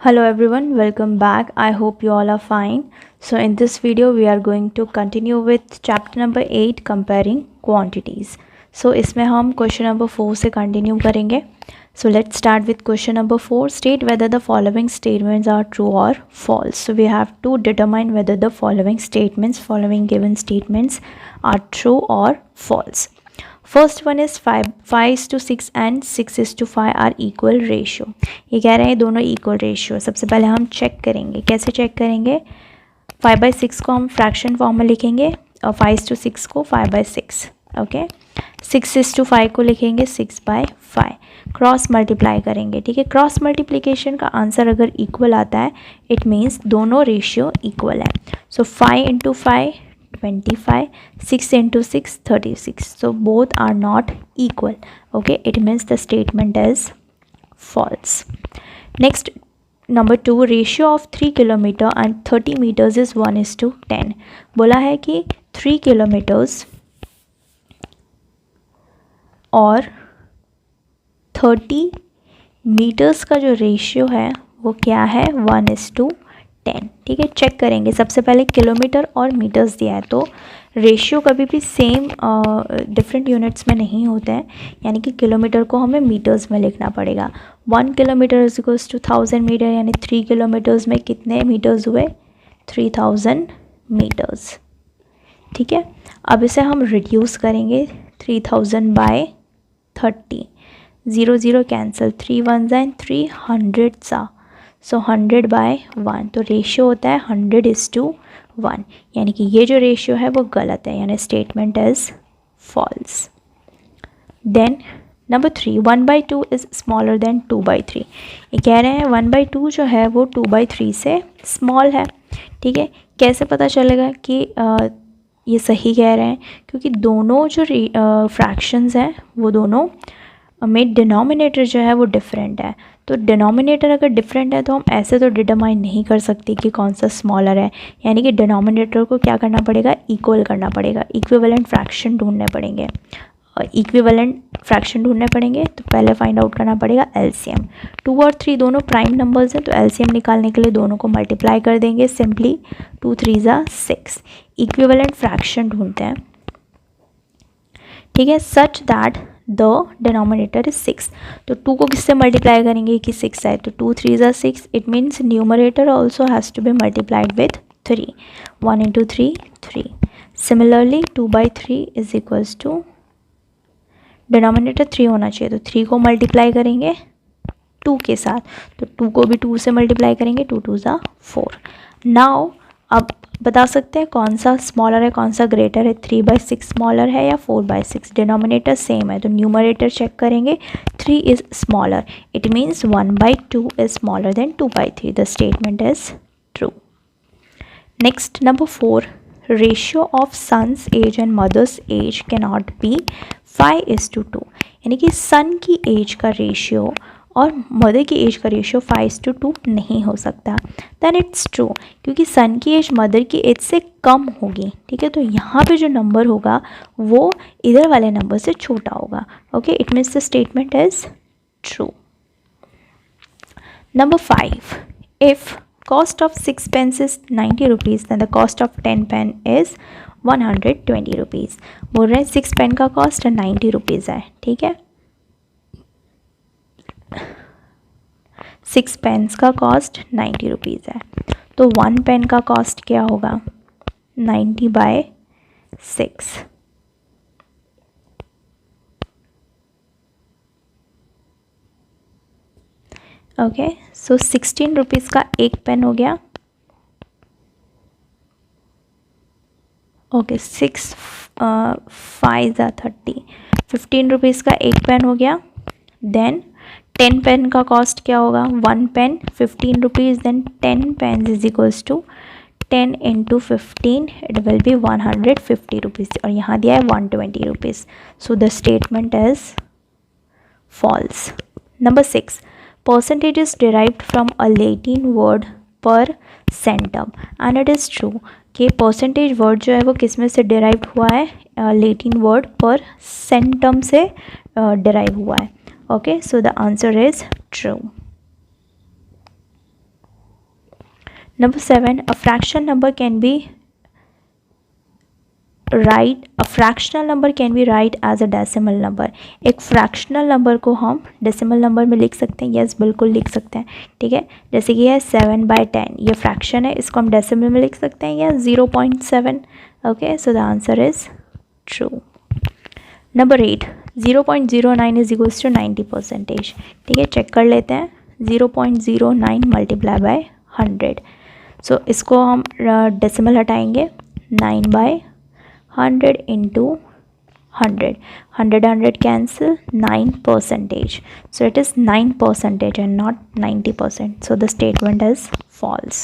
Hello everyone, welcome back. I hope you all are fine. So in this video we are going to continue with chapter number 8 comparing quantities. So इसमें हम question number 4 से continue करेंगे. So let's start with question number 4. State whether the following statements are true or false. So we have to determine whether the following given statements are true or false. First one is 5:6 and 6:5 are equal ratio. ये कह रहे हैं दोनों equal ratio. सबसे पहले हम check करेंगे. कैसे चेक करेंगे? 5/6 को हम फ्रैक्शन फॉर्म में लिखेंगे और 5:6 को 5/6. ओके. 6:5 को लिखेंगे 6/5. क्रॉस मल्टीप्लाई करेंगे. ठीक है. क्रॉस मल्टीप्लिकेशन का आंसर अगर इक्वल आता है इट मीन्स दोनों रेशियो इक्वल है. सो 5 × 5 25, 6 × 6 36. So both are not equal. Okay, it means the statement is false. Next, number 2, ratio of 3 km and 30 meters is 1:10. बोला है कि 3 किलोमीटर्स और 30 मीटर्स का जो रेशियो है वो क्या है? 1:10. ठीक है. चेक करेंगे. सबसे पहले किलोमीटर और मीटर्स दिया है तो रेशियो कभी भी सेम डिफरेंट यूनिट्स में नहीं होते हैं, यानी कि किलोमीटर को हमें मीटर्स में लिखना पड़ेगा. 1 kilometer is equals to 1000 meter, यानी 3 किलोमीटर्स में कितने मीटर्स हुए? 3000 मीटर्स. ठीक है. अब इसे हम रिड्यूस करेंगे. 3000 बाय 30, 0 0 कैंसिल, 3 1 एंड 300 सा. सो 100/1. तो रेशियो होता है 100:1, यानी कि ये जो रेशियो है वो गलत है, यानी statement is false. Then number 3, 1/2 is smaller than 2/3. ये कह रहे हैं 1/2 जो है वो 2/3 से स्मॉल है. ठीक है. कैसे पता चलेगा कि ये सही कह रहे हैं? क्योंकि दोनों जो फ्रैक्शंस हैं वो दोनों में डिनोमिनेटर जो है वो डिफरेंट है. तो डिनोमिनेटर अगर डिफरेंट है तो हम ऐसे तो डिटरमाइन नहीं कर सकते कि कौन सा स्मॉलर है, यानी कि डिनोमिनेटर को क्या करना पड़ेगा? इक्वल करना पड़ेगा. इक्विवेलेंट फ्रैक्शन ढूंढने पड़ेंगे. तो पहले फाइंड आउट करना पड़ेगा एलसीएम. 2 और 3 दोनों प्राइम नंबर्स हैं, तो एलसीएम निकालने के लिए दोनों को मल्टीप्लाई कर देंगे. सिंपली 2 3 ज़ा 6. इक्विवेलेंट फ्रैक्शन ढूंढते हैं. ठीक है. Such that the denominator is 6. तो 2 को किससे मल्टीप्लाई करेंगे कि 6 आए? तो 2 3 ज़ा 6. It means numerator also has to be multiplied with 3. 1 × 3 3. Similarly 2/3 is equals to, denominator 3 होना चाहिए, तो 3 को मल्टीप्लाई करेंगे 2 के साथ, तो 2 को भी 2 से मल्टीप्लाई करेंगे. 2 2 ज़ा 4. नाउ अब बता सकते हैं कौन सा स्मॉलर है, कौन सा ग्रेटर है? 3/6 स्मॉलर है या 4/6? डिनोमिनेटर सेम है तो न्यूमरेटर चेक करेंगे. 3 is smaller. It means 1/2 is smaller than 2/3. The statement is true. Next, number 4, ratio of son's age and mother's age can not be 5:2. यानी कि सन की एज का रेशियो और मदर की एज का रेशियो 5:2 नहीं हो सकता. दैन इट्स ट्रू, क्योंकि सन की एज मदर की एज से कम होगी. ठीक है. तो यहाँ पे जो नंबर होगा वो इधर वाले नंबर से छोटा होगा. Okay. It means the statement is true. Number 5, if cost of 6 pence is 90 rupees then the cost of 10 pen is 120 rupees. बोल रहे हैं 6 पेन का कॉस्ट 90 रुपीज़ है. ठीक है. 6 पेन्स का कॉस्ट 90 रुपीज़ है, तो 1 पेन का कॉस्ट क्या होगा? 90/6. ओके. सो 16 रुपीज़ का एक पेन हो गया. ओके. 6 5 ज़ा 30. 15 रुपीज़ का एक पेन हो गया. देन 10 पेन का कॉस्ट क्या होगा? 1 pen 15 rupees. Then 10 pen is equals to 10 × 15, it will be 150 rupees. और यहाँ दिया है 120 rupees. So the statement is false. Number 6, percentage is derived from a Latin word per centum and it is true कि percentage word जो है वो किस में से डिराइव्ड हुआ है? लैटिन वर्ड पर सेंटम से डिराइव हुआ है. Okay, so the answer is true. Number 7, a fractional number can be write as a decimal number. एक fractional number को हम decimal number में लिख सकते हैं. yes, बिल्कुल लिख सकते हैं. ठीक है, जैसे कि है 7/10, ये fraction है, इसको हम decimal में लिख सकते हैं या 0.7. okay, so the answer is true. Number 8, 0.09 is equals to 90%. ठीक है, चेक कर लेते हैं. 0.09 मल्टीप्लाई बाय 100. सो इसको हम डेसिमल हटाएंगे. 9/100 into 100. 100 cancel. 9%. So it is 9% and not 90%. So the statement is false.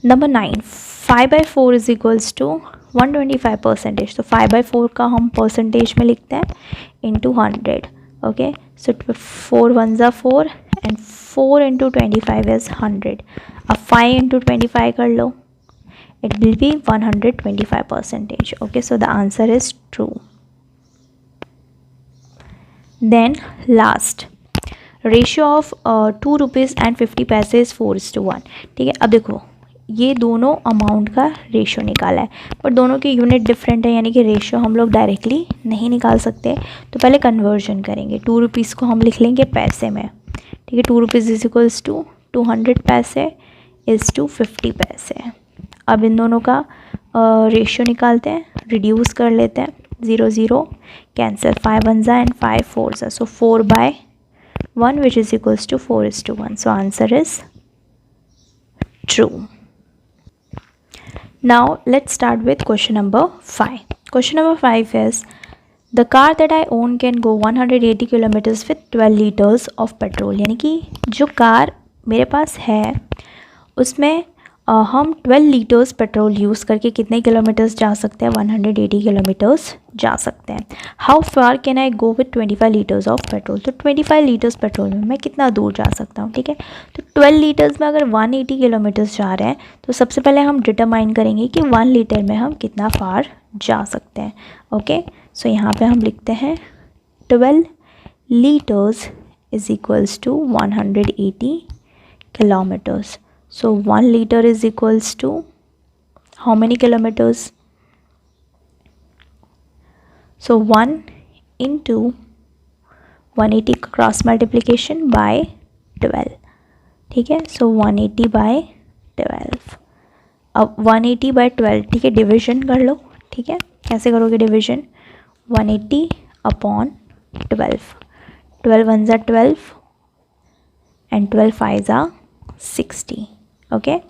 Number 9, 5/4 is equals to 125%. तो 5/4 का हम परसेंटेज में लिखते हैं into 100. Okay, so 4 1s are 4 and 4 into 25 is 100. अब 5 इंटू 25 कर लो, it will be 125%. okay, so the answer is true. Then last, ratio of 2 rupees and 50 पैसे is 4:1. ठीक है, अब देखो ये दोनों अमाउंट का रेशियो निकाला है, पर दोनों की यूनिट डिफरेंट है, यानी कि रेशियो हम लोग डायरेक्टली नहीं निकाल सकते. तो पहले कन्वर्जन करेंगे. 2 रुपीज़ को हम लिख लेंगे पैसे में. ठीक है, 2 रुपीज़ इज इक्वल्स टू 200 पैसे इज़ टू 50 पैसे. अब इन दोनों का रेशियो निकालते हैं, रिड्यूस कर लेते हैं. 0 0 cancel. 5 1s and 5 4s. So 4/1 which is equals to 4:1. So answer is true. Now let's start with question number 5. Question number 5 is, the car that I own can go 180 kilometers with 12 liters of petrol. यानी कि जो car मेरे पास है उसमें हम 12 litres petrol use करके कितने kilometres जा सकते हैं? 180 किलोमीटर्स जा सकते हैं. How far can I go with 25 litres of petrol? तो 25 लीटर्स पेट्रोल में मैं कितना दूर जा सकता हूँ? ठीक है, तो 12 लीटर्स में अगर 180 किलोमीटर्स जा रहे हैं तो सबसे पहले हम डिटरमाइन करेंगे कि 1 लीटर में हम कितना फार जा सकते हैं. ओके, सो यहाँ पे हम लिखते हैं 12 litres is equals to 180 kilometers. So 1 liter is equals to how many kilometers? So 1 into 180 cross multiplication by 12. ठीक है, so 180 by 12. अब 180 by 12, ठीक है, डिविजन कर लो. ठीक है, कैसे करोगे division? 180 upon 12. 12 1s are 12 and 12 5s are 60. okay,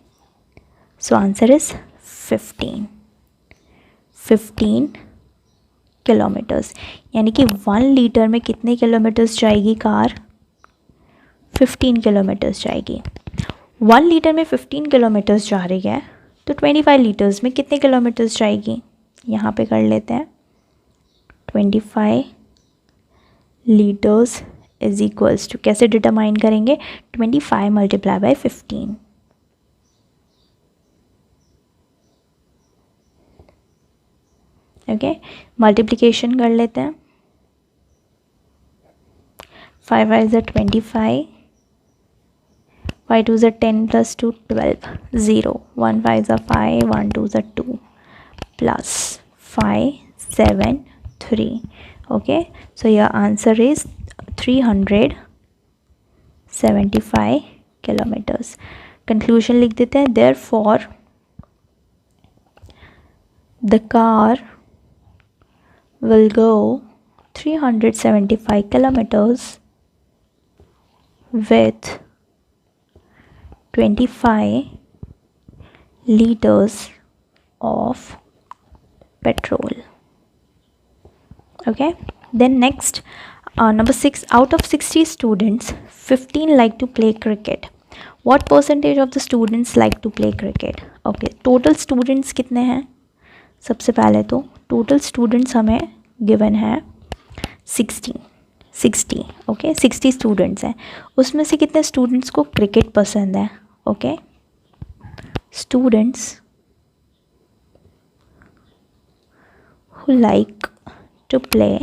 so answer is 15 kilometres. यानी कि 1 लीटर में कितने किलोमीटर्स जाएगी कार? 15 किलोमीटर्स जाएगी. 1 लीटर में 15 किलोमीटर्स जा रही है तो 25 लीटर्स में कितने किलोमीटर्स जाएगी? यहाँ पे कर लेते हैं. 25 लीटर्स इज इक्वल्स टू, कैसे डिटरमाइन करेंगे? 25 मल्टीप्लाई बाय 15. ओके, मल्टीप्लिकेशन कर लेते हैं. 5 5s are 25, 5 2s are 10 plus 2 12, 0 1 5s are 5, 1 2s are 2 plus 5 7 3. okay, so your answer is 375 kilometers. Conclusion लिख देते हैं. therefore the car will go 375 kilometers with 25 liters of petrol. okay, then next, number 6, out of 60 students 15 like to play cricket. what percentage of the students like to play cricket? okay, total students कितने हैं? सबसे पहले तो total students हमें given है 60. Okay, 60 students हैं. उसमें से कितने स्टूडेंट्स को क्रिकेट पसंद है? Okay, students who like to play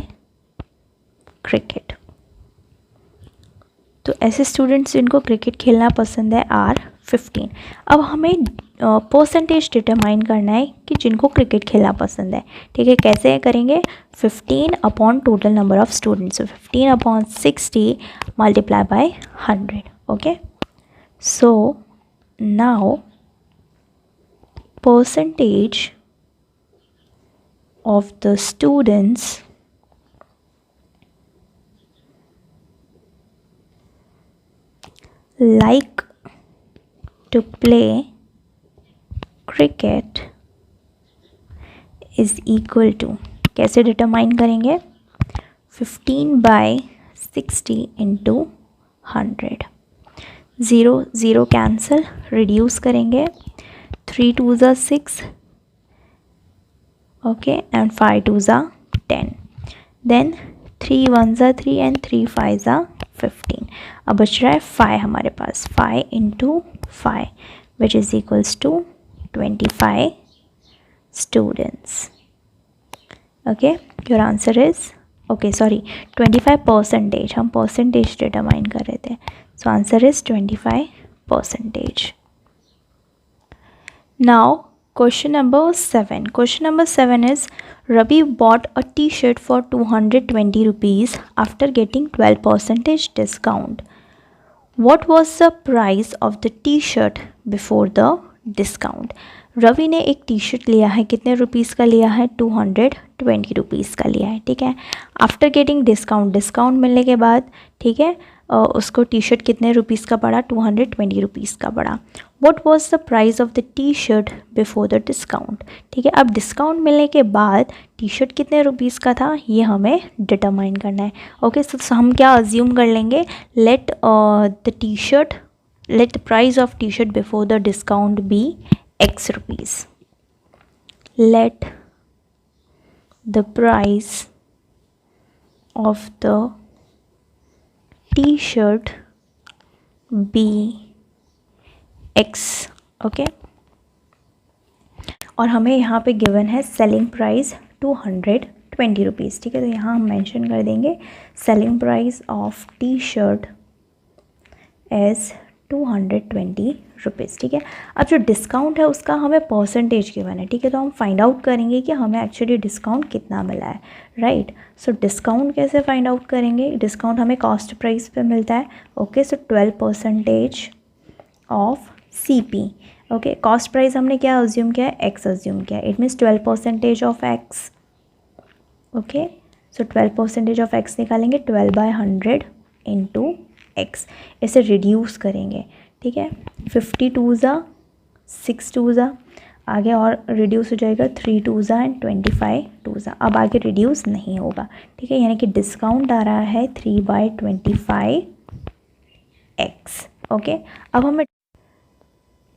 cricket. तो ऐसे स्टूडेंट्स जिनको क्रिकेट खेलना पसंद है आर 15। अब हमें परसेंटेज डिटरमाइन करना है कि जिनको क्रिकेट खेलना पसंद है, ठीक है। कैसे करेंगे? 15 upon total number of students, 15 upon 60 multiply by 100, okay. So now percentage of the students like to play cricket is equal to, कैसे डिटरमाइन करेंगे? 15/60 इंटू 100। 0 0 कैंसिल, रिड्यूस करेंगे। 3 2s are 6, okay, and 5 2s are 10, then 3 1s are 3 and 3 5s are 15। अब बच रहा है 5 हमारे पास, 5 into 5 which is equals to 25 students, okay. Your answer is, okay sorry, 25%, हम परसेंटेज डिटरमाइन कर रहे थे, so answer is 25%। Now question number 7. Question number 7 is Ravi bought a t-shirt for 220 rupees after getting 12% discount. What was the price of the t-shirt before the discount? Ravi ने एक T shirt लिया है, कितने rupees का लिया है? 220 rupees का लिया है, ठीक है। आफ्टर गेटिंग डिस्काउंट, डिस्काउंट मिलने के बाद, ठीक है, उसको टी शर्ट कितने रुपीज़ का पड़ा? 220 रुपीज़ का पड़ा। What was the price of the T shirt before the discount, ठीक है। अब डिस्काउंट मिलने के बाद टी शर्ट कितने रुपीज़ का था, ये हमें डिटरमाइन करना है, ओके। सो हम क्या अज्यूम कर लेंगे? Let the price of T shirt before the discount be X rupees. Let the price of the t-shirt be X, okay। और हमें यहाँ पे गिवन है सेलिंग प्राइस 220 रुपीज़, ठीक है। तो यहाँ हम मेंशन कर देंगे selling price of T shirt as 220 rupees, ठीक है। अब जो डिस्काउंट है उसका हमें परसेंटेज गिवन है, ठीक है। तो हम फाइंड आउट करेंगे कि हमें एक्चुअली डिस्काउंट कितना मिला है, राइट। सो डिस्काउंट कैसे फाइंड आउट करेंगे? डिस्काउंट हमें कॉस्ट प्राइस पे मिलता है, okay. So 12% of CP, okay. Cost price हमने क्या अज्यूम किया है? X अज्यूम किया है, it means 12% of X, okay. So 12% of X निकालेंगे, 12/100 इंटू X, इसे रिड्यूस करेंगे, ठीक है। 52 6 2 आगे और रिड्यूस हो जाएगा, 3 2 एंड 25 2। अब आगे रिड्यूस नहीं होगा, ठीक है। यानी कि डिस्काउंट आ रहा है 3/25 X, ओके। अब हमें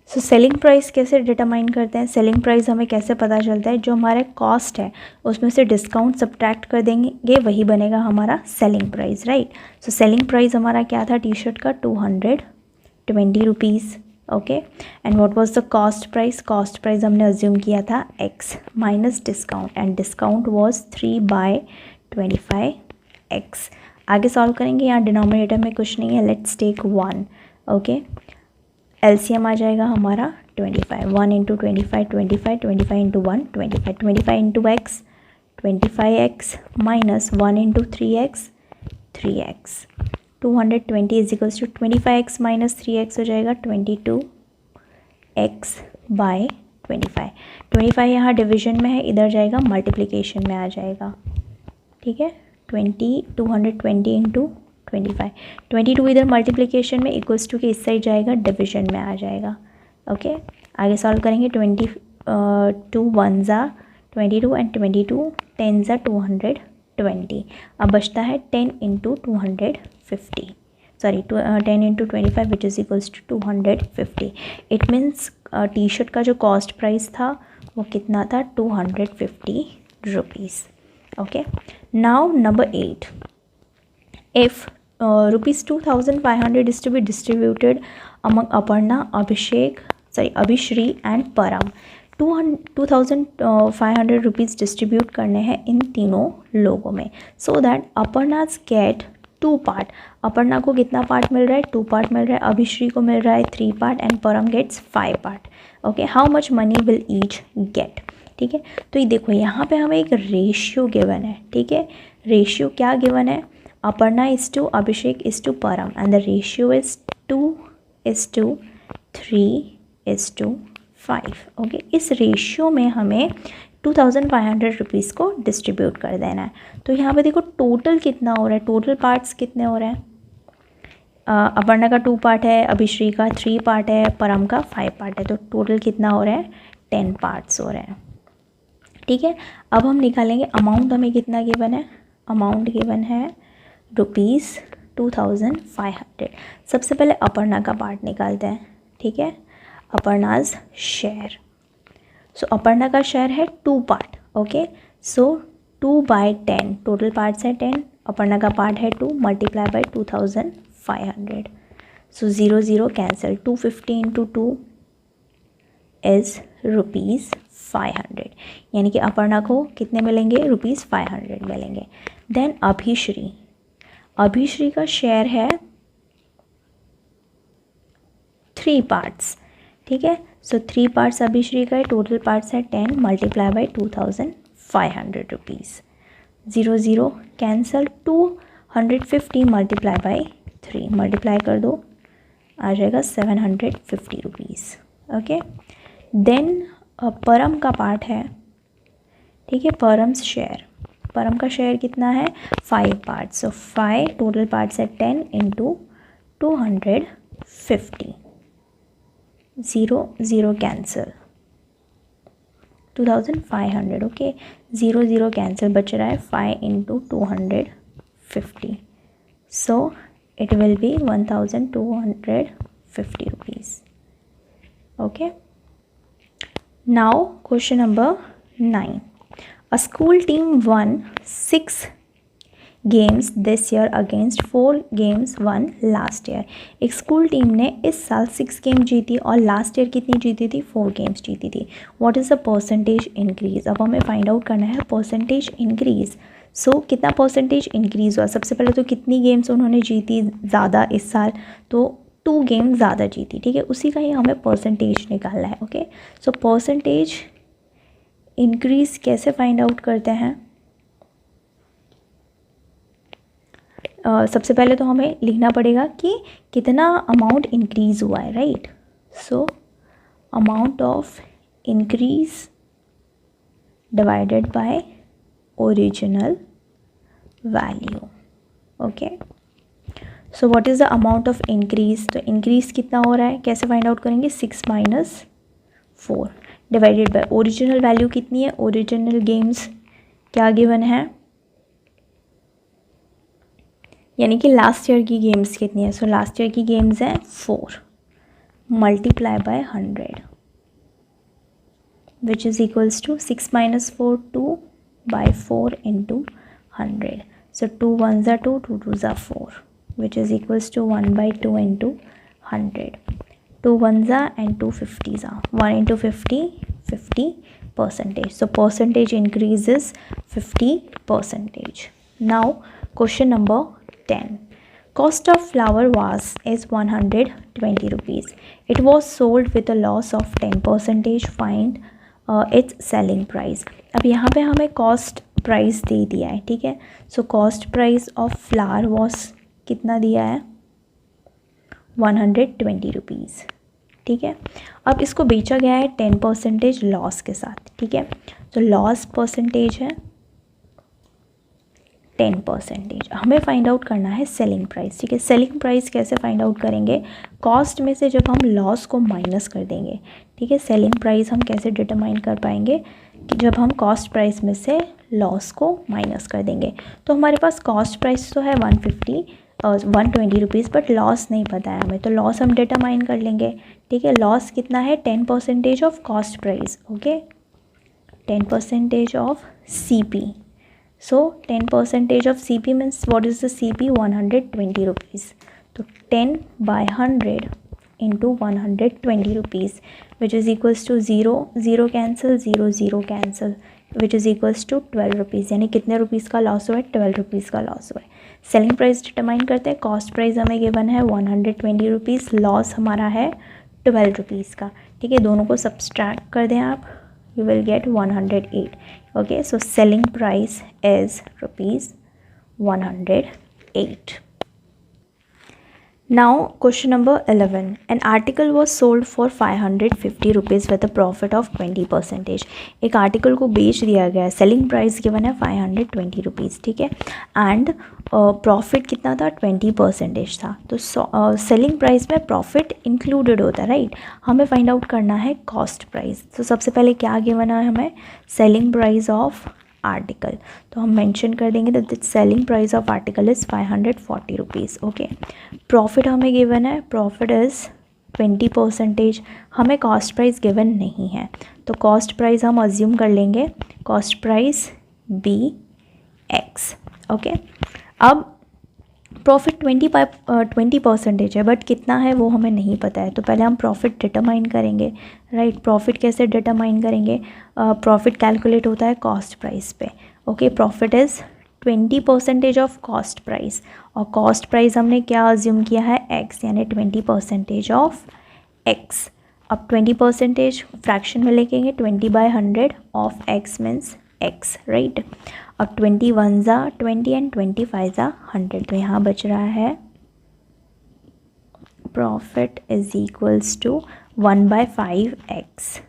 सेलिंग प्राइस कैसे डिटरमाइन करते हैं? सेलिंग प्राइस हमें कैसे पता चलता है? जो हमारा कॉस्ट है उसमें से डिस्काउंट सब्ट्रैक्ट कर देंगे, वही बनेगा हमारा selling price, right. So selling price हमारा क्या था टी शर्ट का? 220 rupees, okay. And what was the cost price? Cost price हमने अज्यूम किया था X minus discount, and discount was 3/25 X। आगे सॉल्व करेंगे, यहाँ डिनोमिनेटर में कुछ नहीं है, लेट्स टेक 1, ओके। LCM आ जाएगा हमारा 25, 1 into 25 25, 25 into 1 25, 25 into X 25X minus 1 into 3X 3X, 220 is equals to 25X minus 3X हो जाएगा 22X बाय 25। 25 यहाँ डिवीजन में है, इधर जाएगा मल्टीप्लिकेशन में आ जाएगा, ठीक है। 220 इंटू 25, 22 इधर मल्टीप्लिकेशन में इक्वल्स टू के इस साइड जाएगा, डिवीजन में आ जाएगा, ओके। आगे सॉल्व करेंगे, 22 1s are 22 and 22 10s are 220। अब बचता है 10 into 250, sorry 10 into 25 which is equals to 250। It means T shirt का जो कॉस्ट प्राइस था वो कितना था? 250 rupees, okay. Now number 8, if ₹2,500 is to be distributed among Aparna, Abhishri and Param, 2,500 rupees distribute करने हैं इन तीनों लोगों में, so that Aparna's get 2 part, Aparna को कितना पार्ट मिल रहा है, 2 पार्ट मिल रहा है, अभिश्री को मिल रहा है 3 part and Param gets 5 part. Okay, how much money will each get. ठीक है, तो ये देखो यहाँ पे हमें एक रेशियो गिवन है। ठीक है, रेशियो क्या गिवन है, Aparna is to Abhishek is to Param and the ratio is 2:3:5। Okay, इस रेशियो में हमें 2500 रुपीज़ को डिस्ट्रीब्यूट कर देना है। तो यहाँ पे देखो टोटल कितना हो रहा है, टोटल पार्ट्स कितने हो रहे हैं, अपर्णा का 2 पार्ट है, अभिश्री का 3 पार्ट है, परम का 5 पार्ट है, तो टोटल कितना हो रहा है, 10 पार्ट्स हो रहे हैं। ठीक है, अब हम निकालेंगे अमाउंट, हमें कितना गिवन है, अमाउंट गिवन है ₹2500। सबसे पहले अपर्णा का पार्ट निकालते हैं। ठीक है, अपर्णाज शेयर, सो अपर्णा का शेयर है 2 पार्ट। ओके, सो 2/10, टोटल पार्ट्स है 10, अपर्णा का पार्ट है 2 multiply by 2500, so 0 0 cancel, 250 into 2 is ₹500, यानी कि अपर्णा को कितने मिलेंगे, ₹500 मिलेंगे। देन अभिश्री का शेयर है 3 पार्ट्स। ठीक है, सो 3 पार्ट्स अभिश्री का है, टोटल पार्ट्स है 10 multiply by 2500 rupees, 0 0 cancel, 250 multiply by 3 multiply कर दो, आ जाएगा 750 रुपीज़। ओके, देन परम का पार्ट है। ठीक है, परम का शेयर कितना है, 5 पार्ट्स, सो 5 टोटल पार्ट्स है 10 इंटू 250, 0 0 कैंसिल, 2500। ओके, 0 0 कैंसिल, बच रहा है 5 into 250, so it will B 1250 rupees. Okay, now question number 9, a school team won 6 games this year against 4 games won last year। एक स्कूल टीम ने इस साल 6 game जीती और लास्ट ईयर कितनी जीती थी, 4 गेम्स जीती थी। What is the percentage increase, अब हमें फाइंड आउट करना है परसेंटेज इंक्रीज़। सो कितना परसेंटेज इंक्रीज़ हुआ, सबसे पहले तो कितनी गेम्स उन्होंने जीती ज़्यादा इस साल, तो 2 गेम ज़्यादा जीती। ठीक है, उसी का ही हमें परसेंटेज निकालना है। ओके, सो परसेंटेज इंक्रीज़ कैसे फाइंड आउट करते हैं, सबसे पहले तो हमें लिखना पड़ेगा कि कितना अमाउंट इंक्रीज़ हुआ है, right. So amount of increase divided by original value. Okay, so what is the amount of increase, तो इंक्रीज़ कितना हो रहा है, कैसे फाइंड आउट करेंगे, 6 - 4 डिवाइडेड बाय ओरिजिनल वैल्यू कितनी है, ओरिजिनल गेम्स क्या गिवन है, यानी कि लास्ट ईयर की गेम्स कितनी है, सो लास्ट ईयर की गेम्स है 4 multiply by 100 which is equals to 6 - 4 2/4 into 100, so 2 1s are 2, 2 2s are 4 which is equals to 1/2 into 100, 2 1s are and 2 50s are, 1 into 50 50%, so percentage increase is 50%. Now question number 10, cost of flower vase is 120 rupees, it was sold with a loss of 10%, find its selling price। अब यहाँ पे हमें cost price दे दिया है। ठीक है, so cost price of flower vase कितना दिया है, 120 रुपीज़। ठीक है, अब इसको बेचा गया है 10% लॉस के साथ। ठीक है, तो लॉस परसेंटेज है 10%, हमें फाइंड आउट करना है सेलिंग प्राइस। ठीक है, सेलिंग प्राइस कैसे फाइंड आउट करेंगे, कॉस्ट में से जब हम लॉस को माइनस कर देंगे। ठीक है, सेलिंग प्राइस हम कैसे डिटरमाइन कर पाएंगे कि जब हम कॉस्ट प्राइस में से लॉस को माइनस कर देंगे। तो हमारे पास कॉस्ट प्राइस तो है 120 रुपीज़, बट लॉस नहीं पता है हमें, तो लॉस हम डिटरमाइन कर लेंगे। ठीक है, लॉस कितना है, 10% of cost price. Okay, 10% of CP, so 10% of CP means what is the CP, 120 rupees, तो 10/100 into 120 rupees which is equals to 0 0 cancel, 0 0 cancel which is equals to 12 rupees, यानी कितने रुपीज़ का लॉस हुआ है, 12 rupees का loss हुआ है। Selling price determine करते हैं, कॉस्ट प्राइस हमें गिवन है 120 रुपीज़, लॉस हमारा है 12 रुपीज़ का, ठीक है। दोनों को सब्सट्रैक्ट कर दें आप, you will get 108. Okay, so selling price is ₹108. Now question number 11. An article was sold for 550 rupees with a profit of 20%. एक आर्टिकल को बेच दिया गया है, सेलिंग प्राइस गिवन है 520 रुपीज़, ठीक है, एंड प्रॉफिट कितना था 20% था। तो सेलिंग प्राइस में प्रॉफिट इंक्लूडेड होता है, राइट। हमें फाइंड आउट करना है कॉस्ट प्राइस। तो सबसे पहले क्या गिवन है हमें, सेलिंग प्राइस ऑफ आर्टिकल, तो हम मेंशन कर देंगे that the selling price of article is 540 rupees. Okay, profit हमें गिवन है, प्रॉफिट इज़ 20%, हमें कॉस्ट प्राइस गिवन नहीं है, तो कॉस्ट प्राइस हम अज्यूम कर लेंगे, कॉस्ट प्राइस BX। ओके, अब प्रॉफिट 20% है, बट कितना है वो हमें नहीं पता है, तो पहले हम प्रॉफिट डिटरमाइन करेंगे, राइट। प्रॉफिट कैसे डिटरमाइन करेंगे, प्रॉफिट कैलकुलेट होता है कॉस्ट प्राइस पे। Okay, profit is 20% of cost price, और कॉस्ट प्राइस हमने क्या अज्यूम किया है, X, यानी 20% ऑफ X। अब 20% फ्रैक्शन में लिखेंगे, 20/100 of X means X, right. अब 20 1 ज़ा 20 एंड 25 ज़ा 100, तो यहाँ बच रहा है profit is equals to 1/5X,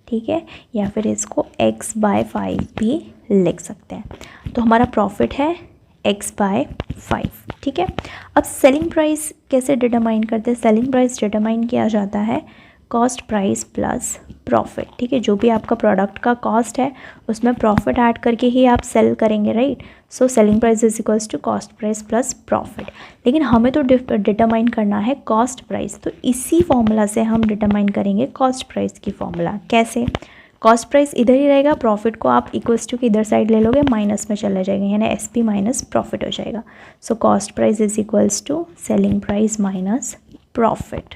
ठीक है, या फिर इसको X/5 भी लिख सकते हैं। तो हमारा प्रॉफिट है X/5, ठीक है। अब सेलिंग प्राइस कैसे डिटरमाइन करते हैं, सेलिंग प्राइस डिटरमाइन किया जाता है कॉस्ट प्राइस प्लस प्रॉफिट, ठीक है। जो भी आपका प्रोडक्ट का कॉस्ट है उसमें प्रॉफिट ऐड करके ही आप सेल करेंगे, right. So selling price is equals to cost price plus profit, लेकिन हमें तो डिटरमाइन करना है कॉस्ट प्राइस, तो इसी फॉर्मूला से हम डिटरमाइन करेंगे कॉस्ट प्राइस की फॉर्मूला। कैसे, कॉस्ट प्राइस इधर ही रहेगा, प्रॉफिट को आप इक्वल्स टू की इधर साइड ले लोगे, माइनस में चले जाएंगे, यानी SP माइनस प्रॉफिट हो जाएगा। So cost price is equals to selling price minus profit.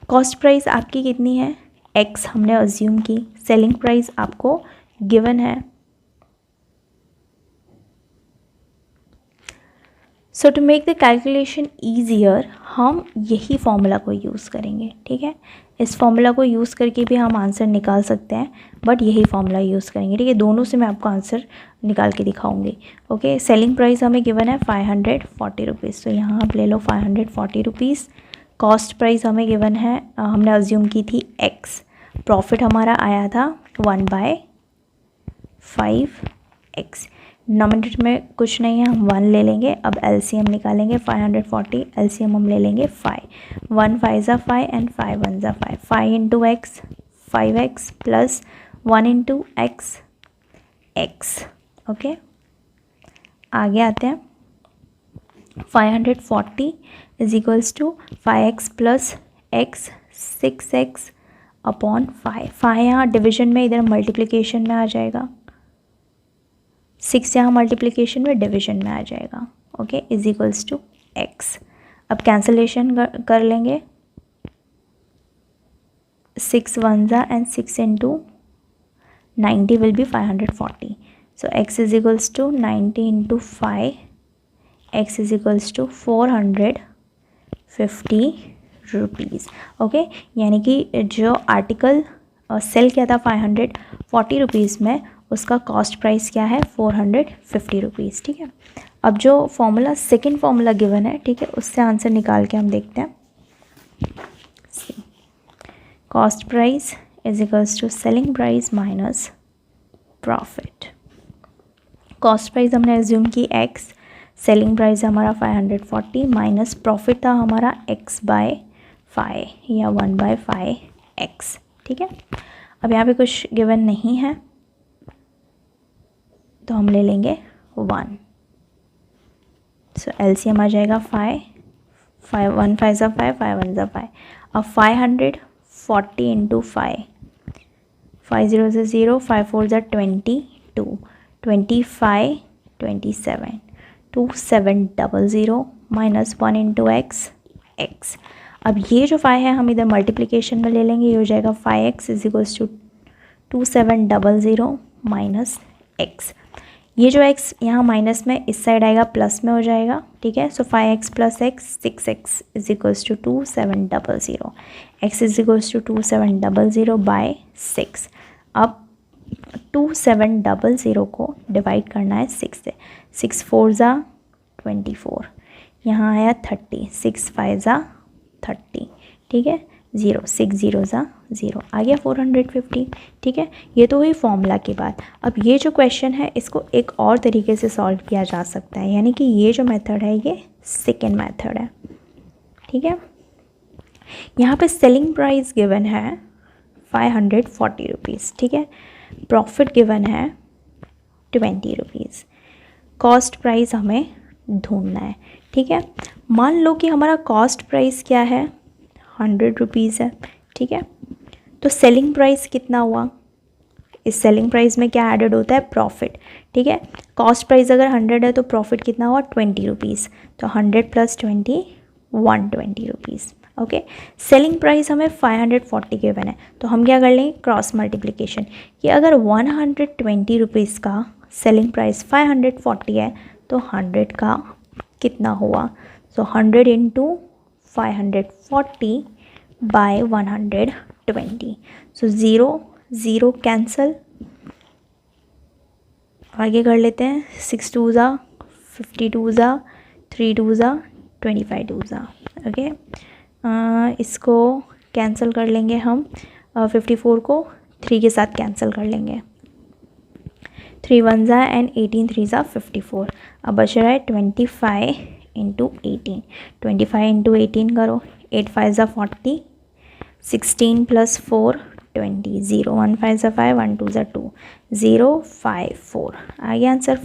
Cost price आपकी कितनी है, X हमने अज्यूम की, सेलिंग प्राइस आपको गिवन है। So to make the calculation easier हम यही फॉर्मूला को यूज़ करेंगे, ठीक है। इस फॉर्मूला को यूज़ करके भी हम आंसर निकाल सकते हैं, बट यही फॉर्मूला यूज़ करेंगे, ठीक है। दोनों से मैं आपको आंसर निकाल के दिखाऊंगी। ओके, सेलिंग प्राइस हमें गिवन है 540 रुपीज़, तो यहाँ आप ले लो 540 रुपीज़। कॉस्ट प्राइस हमें गिवन है, हमने अज्यूम की थी X, प्रॉफिट हमारा आया था 1/5X। नॉमिनेटर में कुछ नहीं है, हम 1 ले लेंगे। अब LCM निकालेंगे, 540 LCM हम ले लेंगे 5, 1 5 ज़ा 5 एंड 5 1 ज़ा 5, 5 into X 5X plus 1 into X X। Okay, आगे आते हैं, 540 is equals to 5X plus X 6X upon 5। 5 यहाँ डिविजन में, इधर मल्टीप्लिकेशन में आ जाएगा, 6 यहाँ मल्टीप्लिकेशन में, डिविजन में आ जाएगा। Okay, is equals to X। अब कैंसलेशन कर लेंगे, 6 1 ज़ा एंड 6 इंटू 90 विल बी 540। सो X is equals to 90 into 5, X is equals to 450 rupees. Okay, यानी कि जो आर्टिकल सेल किया था 540 रुपीज़ में, उसका कॉस्ट प्राइस क्या है 450 रुपीज़, ठीक है। अब जो फॉर्मूला सेकंड फॉर्मूला गिवन है, ठीक है, उससे आंसर निकाल के हम देखते हैं। Cost price is equals to selling price minus profit. Cost price हमने एज्यूम की X, सेलिंग प्राइस हमारा 540 माइनस प्रॉफिट था हमारा X/5 या 1/5X, ठीक है। अब यहाँ पे कुछ गिवन नहीं है, तो हम ले लेंगे 1। सो LCM आ जाएगा 5 1 5 ज़ा 5, 5 1 ज़ा 5। अब 540 इंटू 5, 5 0 से 0, 5 4 ज़ा 22, 25 27, 2700 माइनस 1 इंटू X X। अब ये जो 5 है हम इधर मल्टीप्लिकेशन में ले लेंगे, ये हो जाएगा 5X is equals to 2700 minus X। ये जो x यहाँ माइनस में इस साइड आएगा प्लस में हो जाएगा, ठीक है। So 5x + x 6x is equals to 2700, x is equals to 2700 by 6। अब 2700 को डिवाइड करना है 6 से, 6 4 ज़ा 24, यहाँ आया 30, 6 5 ज़ा 30, ठीक है। 0 6 0 ज़ा 0 आ गया 450, ठीक है। ये तो हुई फॉर्मूला की बात। अब ये जो क्वेश्चन है इसको एक और तरीके से सॉल्व किया जा सकता है, यानी कि ये जो मेथड है ये सेकेंड मेथड है, ठीक है। यहाँ पे सेलिंग प्राइस गिवन है 540 रुपीज़, ठीक है। प्रॉफिट गिवन है 20 रुपीज़, कॉस्ट प्राइस हमें ढूंढना है, ठीक है। मान लो कि हमारा कॉस्ट प्राइस क्या है 100 रुपीज़ है, ठीक है। तो सेलिंग प्राइस कितना हुआ, इस सेलिंग प्राइस में क्या एडेड होता है, प्रॉफिट, ठीक है। कॉस्ट प्राइस अगर 100 है तो प्रॉफिट कितना हुआ 20 रुपीज़, तो 100 + 20 120 रुपीज़, ओके। सेलिंग प्राइस हमें 540 गिवन है, तो हम क्या कर लेंगे, क्रॉस मल्टीप्लिकेशन, कि अगर 120 रुपीज़ का सेलिंग प्राइस 540 है तो 100 का कितना हुआ, सो 100 × 540 बाय 120, सो 0 0 कैंसल, आगे कर लेते हैं, 6 2 ज़ा 52 ज़ा 3 2 ज़ा 25 2 ज़ा, ओके। इसको कैंसिल कर लेंगे हम, 54 को 3 के साथ कैंसिल कर लेंगे, 3 1 ज़ा एंड 18 3 ज़ा 54। अब बच रहा है 25 × 18, 25 × 18 करो, 8 5 ज़ा 40, 16 + 4 20, 0 1 5 ज़ा 5, 1 2 ज़ा 2, 0 5 4 आ गया आंसर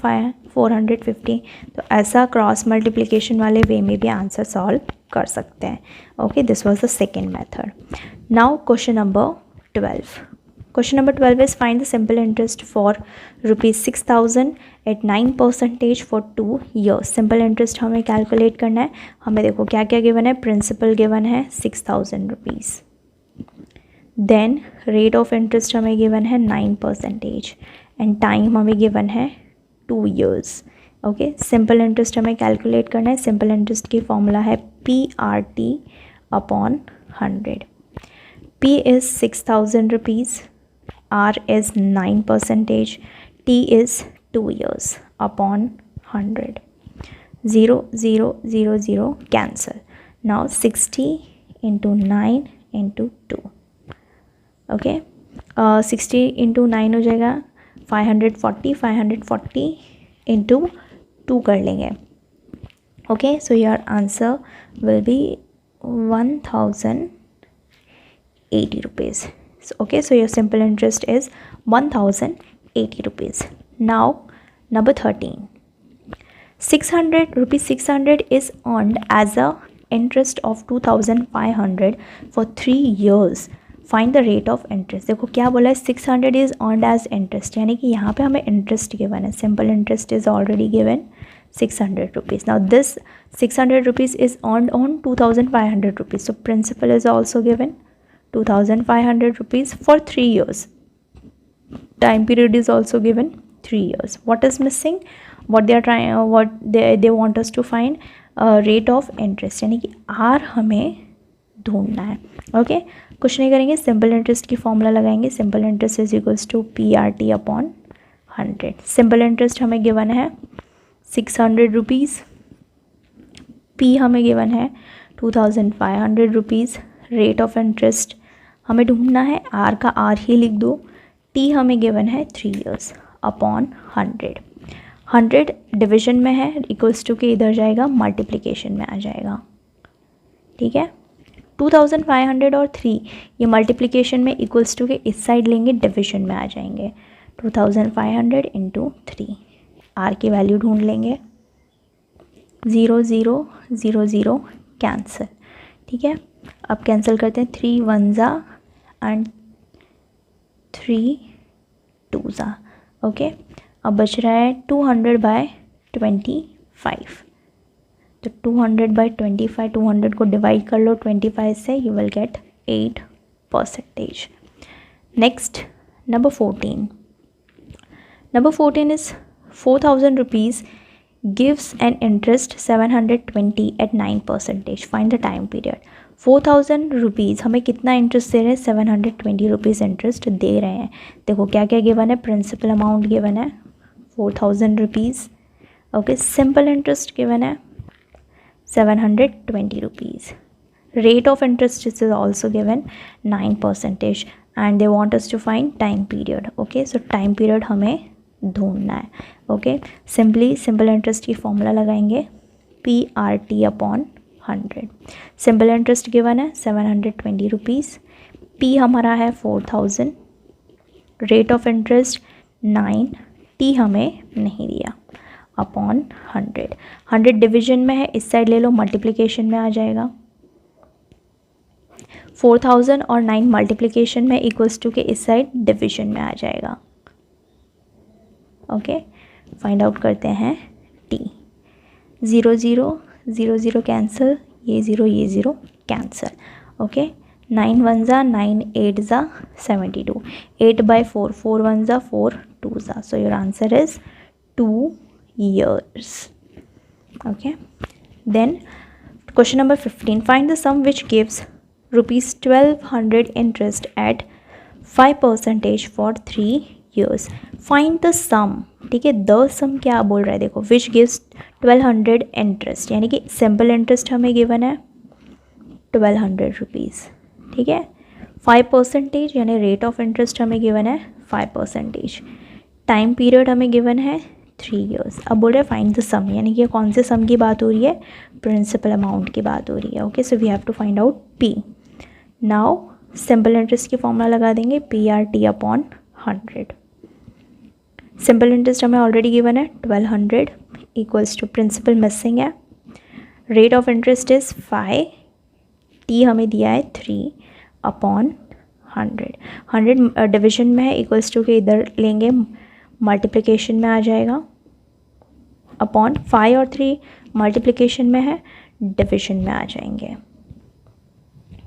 450। तो ऐसा क्रॉस मल्टीप्लिकेशन वाले वे में भी आंसर सॉल्व कर सकते हैं, okay. This was the second method. Now question number 12। Question number 12 is find the simple interest for ₹6,000 at 9% for 2 years. Simple interest हमें कैलकुलेट करना है। हमें देखो क्या क्या गिवन है, प्रिंसिपल गिवन है 6,000 rupees, then rate of interest हमें गिवन है 9% एंड टाइम हमें गिवन है 2 years, ओके। सिंपल इंटरेस्ट हमें कैलकुलेट करना है। सिंपल इंटरेस्ट की फॉर्मूला है PRT/100। P is 6,000 rupees, R is 9%, T is 2 years upon 100, 0 0 0 0 cancel. Now 60 × 9 × 2, okay. 60 × 9 हो जाएगा 540, 540 × 2 कर लेंगे, okay. So your answer will be 1,080 rupees. Okay, so your simple interest is 1,080 rupees. Now number 13, 600 rupees 600 is earned as a interest of 2,500 for 3 years. Find the rate of interest. देखो क्या बोला है, 600 is earned as interest, यानी कि यहाँ पे हमें interest given है। simple interest is already given 600 rupees. Now this 600 rupees is earned on 2,500 rupees, so principal is also given 2,500 rupees for 3 years. Time period is also given 3 years. What is missing? What they are trying, what they want us to find, rate of interest, यानी कि R हमें ढूंढना है, okay. कुछ नहीं करेंगे, simple interest की formula लगाएंगे। Simple interest is equals to PRT/100। Simple interest हमें गिवन है 600 रुपीज़, P हमें गिवन है 2,500 रुपीज़, रेट ऑफ इंटरेस्ट हमें ढूंढना है, R का R ही लिख दो, T हमें गिवन है 3 years अपॉन 100। 100 डिविजन में है, इक्वल्स टू के इधर जाएगा मल्टीप्लिकेशन में आ जाएगा, ठीक है। 2,500 और 3 ये मल्टीप्लिकेशन में इक्वल्स टू के इस साइड लेंगे, डिविजन में आ जाएंगे। 2,500 × 3, R की वैल्यू ढूंढ लेंगे, 0 0 0 0 कैंसिल, ठीक है। अब कैंसिल करते हैं, 3 1 ज़ा एंड 3 2 ज़ा, ओके। अब बच रहा है 200/25, तो 200/25, 200 को डिवाइड कर लो 25 से, you will get 8%। Next number 14 is 4,000 rupees gives an interest 720 at 9%. Find the time period. 4,000 rupees हमें कितना इंटरेस्ट दे रहे हैं, 720 रुपीज़ इंटरेस्ट दे रहे हैं. देखो क्या क्या गिवन है, प्रिंसिपल अमाउंट गिवन है 4,000 rupees. Okay, simple interest given है 720 rupees. Rate of interest is also given 9%, and they want us to find time period. Okay, so time period हमें ढूंढना है. ओके, सिंपल इंटरेस्ट की formula लगाएंगे PRT upon 100. Simple interest given है 720 rupees. P हमारा है 4,000. Rate of interest 9. T हमें नहीं दिया. अपॉन 100. 100 डिवीजन में है, इस साइड ले लो, मल्टीप्लिकेशन में आ जाएगा. 4,000 और 9 मल्टीप्लिकेशन में इक्वल्स टू के इस साइड डिवीजन में आ जाएगा. ओके, फाइंड आउट करते हैं T. 0 0 0 0 कैंसिल, ये 0 कैंसिल. ओके, 9 1 ज़ा 9 8 ज़ा 72. 8/4, 4 1 ज़ा 4 2 ज़ा. So your answer is 2 years. Okay, then question number 15. Find the sum which gives rupees 1,200 interest at 5% for 3 years. Find the sum. ठीक है, द सम क्या बोल रहा है, देखो विच गिव्स 1,200 इंटरेस्ट, यानी कि सिंपल इंटरेस्ट हमें गिवन है 1,200 रुपीज़. ठीक है, 5% यानी रेट ऑफ इंटरेस्ट हमें गिवन है 5%. टाइम पीरियड हमें गिवन है 3 years. अब बोल रहे हैं फाइंड द सम, यानी कि कौन से सम की बात हो रही है, प्रिंसिपल अमाउंट की बात हो रही है. Okay, so we have to find out P. Now simple interest की फॉर्मूला लगा देंगे PRT अपॉन 100. सिंपल इंटरेस्ट हमें ऑलरेडी गिवन है 1,200 इक्वल्स टू प्रिंसिपल मिसिंग है. Rate of interest is 5. T हमें दिया है 3 अपॉन 100. 100 डिविजन में है, इक्वल्स टू के इधर लेंगे, मल्टीप्लिकेशन में आ जाएगा. अपॉन 5 और 3 मल्टीप्लिकेशन में है, डिविजन में आ जाएंगे.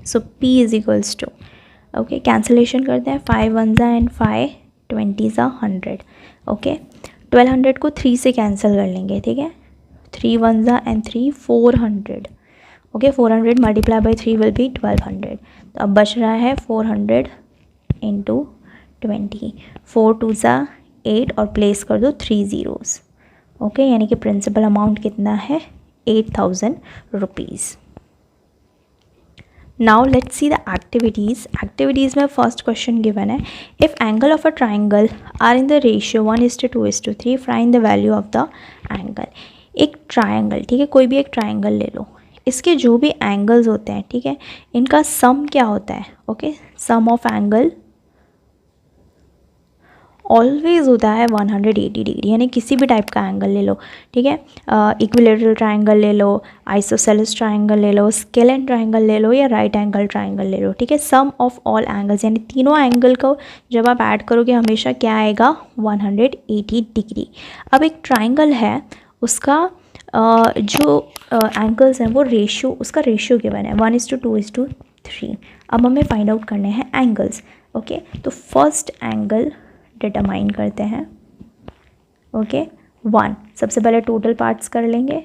So P is equals to, okay cancellation करते हैं, 5 1 ज़ा एंड 5 20 ज़ा 100. ओके, 1,200 को 3 से कैंसिल कर लेंगे. ठीक है, 3 1 ज़ा and 3 400. Okay, 400 multiply by 3 will be 1,200. तो अब बच रहा है 400 इंटू 20. 4 2 ज़ा 8 और प्लेस कर दो 3 zeros. ओके, यानी कि प्रिंसिपल अमाउंट कितना है 8,000 rupees. Now let's see the activities. Activities में फर्स्ट क्वेश्चन गिवन है, if angle of a triangle are in the ratio 1:2:3 find the value of the angle. एक ट्राइंगल, ठीक है, कोई भी एक ट्राइंगल ले लो, इसके जो भी एंगल्स होते हैं, ठीक है, इनका सम क्या होता है. ओके, सम ऑफ एंगल ऑलवेज होता है 180 डिग्री, यानी किसी भी टाइप का एंगल ले लो. ठीक है, इक्विलेटरल ट्राइंगल ले लो, आइसोसेलेस ट्राइंगल ले लो, स्केलेन ट्राइंगल ले लो, या राइट एंगल ट्राइंगल ले लो. ठीक है, सम ऑफ ऑल एंगल्स, यानी तीनों एंगल को जब आप ऐड करोगे हमेशा क्या आएगा 180 डिग्री. अब एक ट्राइंगल है, उसका जो एंगल्स हैं वो रेशियो, उसका रेशियो गिवन है 1:2:3. अब हमें फाइंड आउट करने हैं एंगल्स. ओके, तो फर्स्ट एंगल डिटरमाइन करते हैं. ओके, 1. सबसे पहले टोटल पार्ट्स कर लेंगे.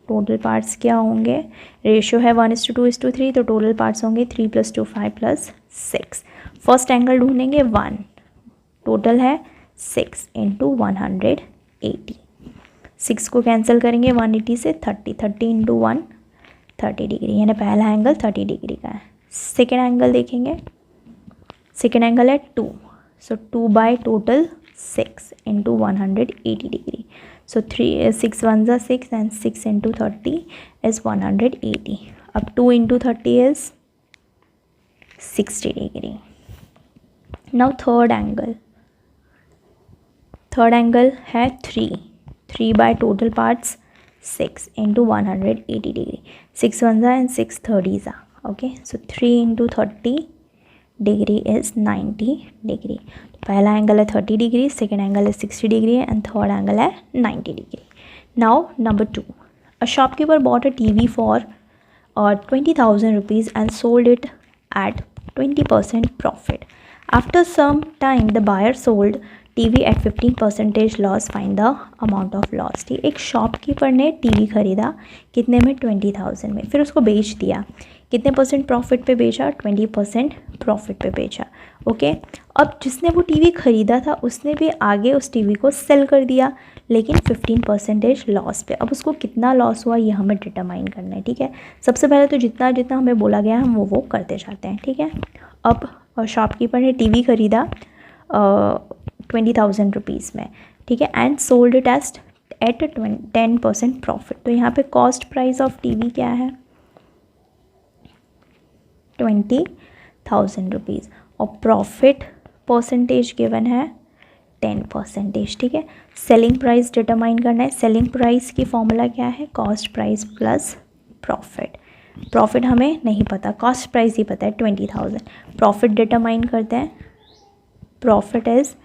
टोटल पार्ट्स क्या होंगे, रेशियो है 1:2:3, तो टोटल पार्ट्स होंगे 3 + 2 5 + 6. फर्स्ट एंगल ढूंढेंगे 1, टोटल है 6 इंटू 180. 6 को कैंसिल करेंगे 180 से, 30 इंटू 1 30 डिग्री, यानी पहला एंगल 30 डिग्री का है. सेकेंड एंगल देखेंगे, सेकेंड एंगल है 2. So 2 by total 6 into 180 degree. So 6 1s are 6 and 6 into 30 is 180. Up 2 into 30 is 60 degree. Now third angle. Third angle है 3. 3 by total parts 6 into 180 degree. 6 1s are and 6 30s are. Okay. So 3 into 30 degree is 90 degree. पहला angle है 30 degree, second angle है 60 degree and third angle है 90 degree. Now number 2. A shopkeeper bought a TV for 20,000 rupees and sold it at 20% profit. After some time the buyer sold TV at 15% loss, find the amount of loss. ठीक, एक shopkeeper ने TV ख़रीदा कितने में, 20,000 में, फिर उसको बेच दिया, कितने परसेंट प्रॉफिट पे बेचा, 20% प्रॉफिट पे बेचा। ओके, अब जिसने वो टीवी ख़रीदा था उसने भी आगे उस टीवी को सेल कर दिया, लेकिन 15% लॉस पे। अब उसको कितना लॉस हुआ ये हमें डिटरमाइन करना है। ठीक है, सबसे पहले तो जितना जितना हमें बोला गया हम वो करते जाते हैं। ठीक है, अब शॉपकीपर ने टीवी ख़रीदा 20,000 रुपीज़ में। ठीक है, and sold it eight 10% profit. तो यहाँ पे कॉस्ट प्राइस ऑफ टीवी क्या है, 20,000 रुपीज़, और प्रॉफिट परसेंटेज गिवन है 10%। ठीक है, सेलिंग प्राइस डिटरमाइन करना है। सेलिंग प्राइस की फॉर्मूला क्या है, cost price plus profit. Profit हमें नहीं पता, कॉस्ट प्राइस ही पता है 20,000। प्रॉफिट डिटरमाइन करते हैं, profit is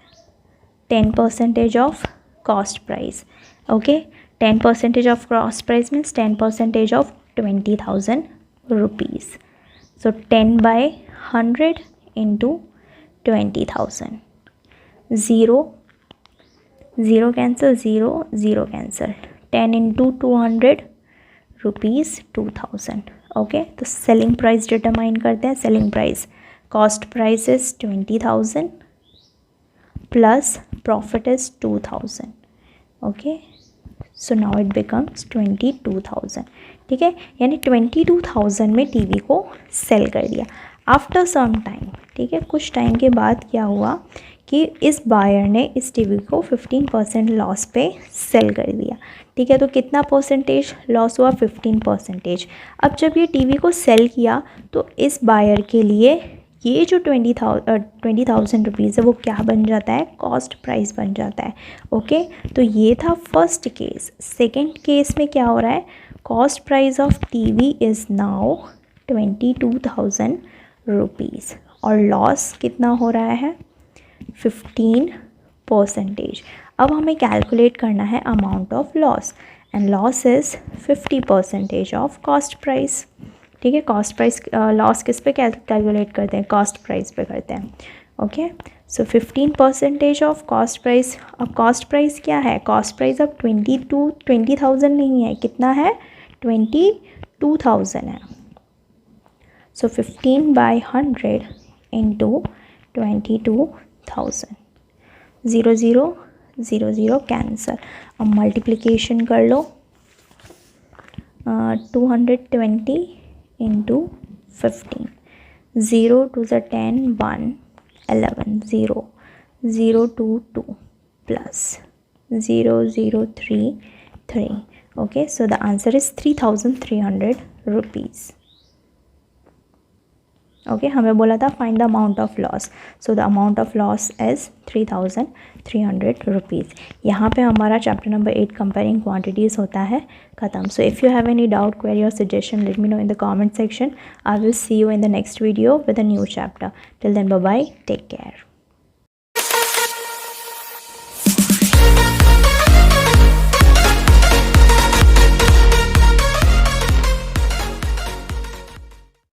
10% of cost price. Okay, 10% of cost price means 10% of 20,000 rupees. So 10/100 into 20,000। 0 cancel, 0 cancel, 10 into 200 rupees 2,000। Okay, तो सेलिंग प्राइस डिटरमाइन करते हैं। Selling price, cost price is 20,000 plus profit is 2,000। Okay, so now it becomes 22,000। ठीक है, यानी 22,000 में TV को cell कर दिया आफ्टर सम टाइम। ठीक है, कुछ टाइम के बाद क्या हुआ कि इस बायर ने इस टीवी को 15% लॉस पे सेल कर दिया। ठीक है, तो कितना परसेंटेज लॉस हुआ, 15%। अब जब ये टीवी को सेल किया तो इस बायर के लिए ये जो 20,000 रुपीज़ है वो क्या बन जाता है, कॉस्ट प्राइस बन जाता है। ओके, तो ये था फर्स्ट केस। सेकंड केस में क्या हो रहा है, cost price of TV is now 22,000 rupees और लॉस कितना हो रहा है, 15%। अब हमें कैलकुलेट करना है amount of loss, and loss is 50% of cost price. ठीक है, कॉस्ट प्राइस लॉस किस पे कैलकुलेट करते हैं, कॉस्ट प्राइस पे करते हैं। Okay, so 15% of cost price. अब कॉस्ट प्राइस क्या है, कॉस्ट प्राइस अब 20,000 नहीं है, कितना है, 22,000 है। सो 15/100 इंटू 22,000। 0 0 0 0 कैंसल। अब मल्टीप्लिकेशन कर लो, 220 into 15, 0 2 10 1 11 0 0 2 2 plus 0 0 3 3। Okay, so the answer is 3,300 rupees. Okay, हमें बोला था find the amount of loss, so the amount of loss is 3,300 rupees. यहाँ पे हमारा चैप्टर नंबर 8 कंपेयरिंग क्वांटिटीज़ होता है ख़त्म। So if you have any doubt, query और suggestion, let me know in the comment section. I will see you in the next video with a new chapter. Till then, bye bye, take care.